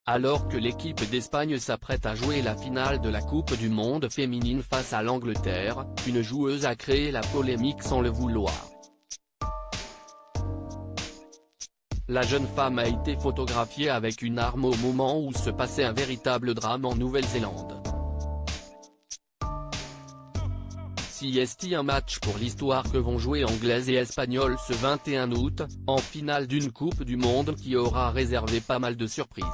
Alors que l'équipe d'Espagne s'apprête à jouer la finale de la Coupe du Monde féminine face à l'Angleterre, une joueuse a créé la polémique sans le vouloir. La jeune femme a été photographiée avec une arme au moment où se passait un véritable drame en Nouvelle-Zélande. Si est un match pour l'histoire que vont jouer Anglaises et Espagnoles ce 21 août, en finale d'une Coupe du Monde qui aura réservé pas mal de surprises.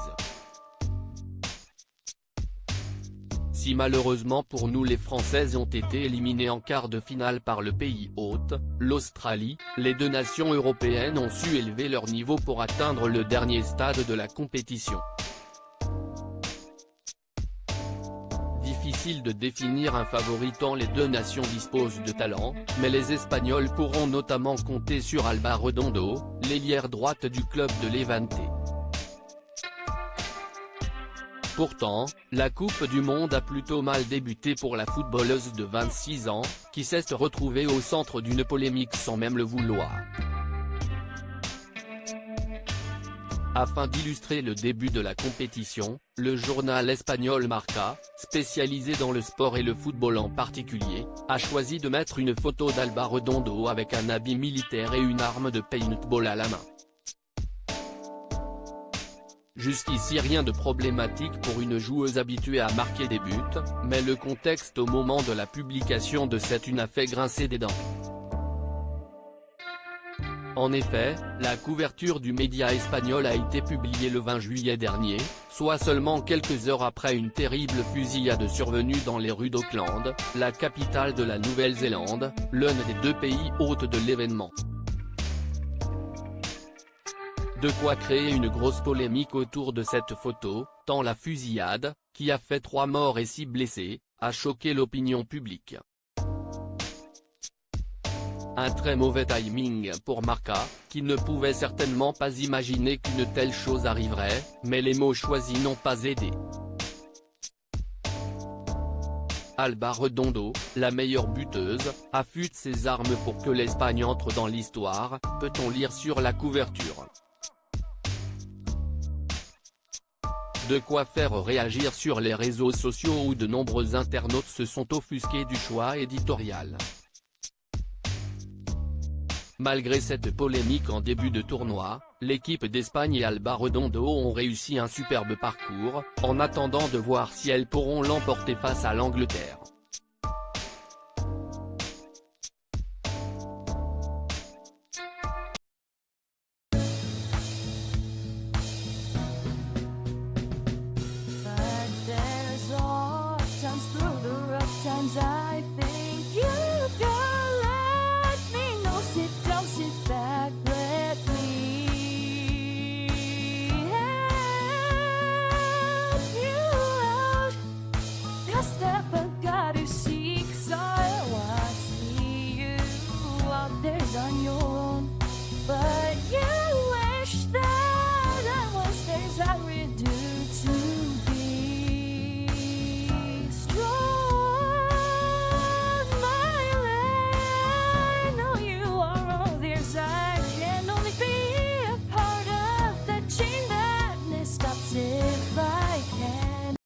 Si malheureusement pour nous les Françaises ont été éliminées en quart de finale par le pays hôte, l'Australie, les deux nations européennes ont su élever leur niveau pour atteindre le dernier stade de la compétition. Difficile de définir un favori tant les deux nations disposent de talent, mais les Espagnols pourront notamment compter sur Alba Redondo, l'ailière droite du club de Levante. Pourtant, la Coupe du Monde a plutôt mal débuté pour la footballeuse de 26 ans, qui s'est retrouvée au centre d'une polémique sans même le vouloir. Afin d'illustrer le début de la compétition, le journal espagnol Marca, spécialisé dans le sport et le football en particulier, a choisi de mettre une photo d'Alba Redondo avec un habit militaire et une arme de paintball à la main. Jusqu'ici rien de problématique pour une joueuse habituée à marquer des buts, mais le contexte au moment de la publication de cette une a fait grincer des dents. En effet, la couverture du média espagnol a été publiée le 20 juillet dernier, soit seulement quelques heures après une terrible fusillade survenue dans les rues d'Auckland, la capitale de la Nouvelle-Zélande, l'un des deux pays hôtes de l'événement. De quoi créer une grosse polémique autour de cette photo, tant la fusillade, qui a fait 3 morts et 6 blessés, a choqué l'opinion publique. Un très mauvais timing pour Marca, qui ne pouvait certainement pas imaginer qu'une telle chose arriverait, mais les mots choisis n'ont pas aidé. Alba Redondo, la meilleure buteuse, affûte ses armes pour que l'Espagne entre dans l'histoire, peut-on lire sur la couverture. De quoi faire réagir sur les réseaux sociaux où de nombreux internautes se sont offusqués du choix éditorial. Malgré cette polémique en début de tournoi, l'équipe d'Espagne et Alba Redondo ont réussi un superbe parcours, en attendant de voir si elles pourront l'emporter face à l'Angleterre. Times through the rough times I think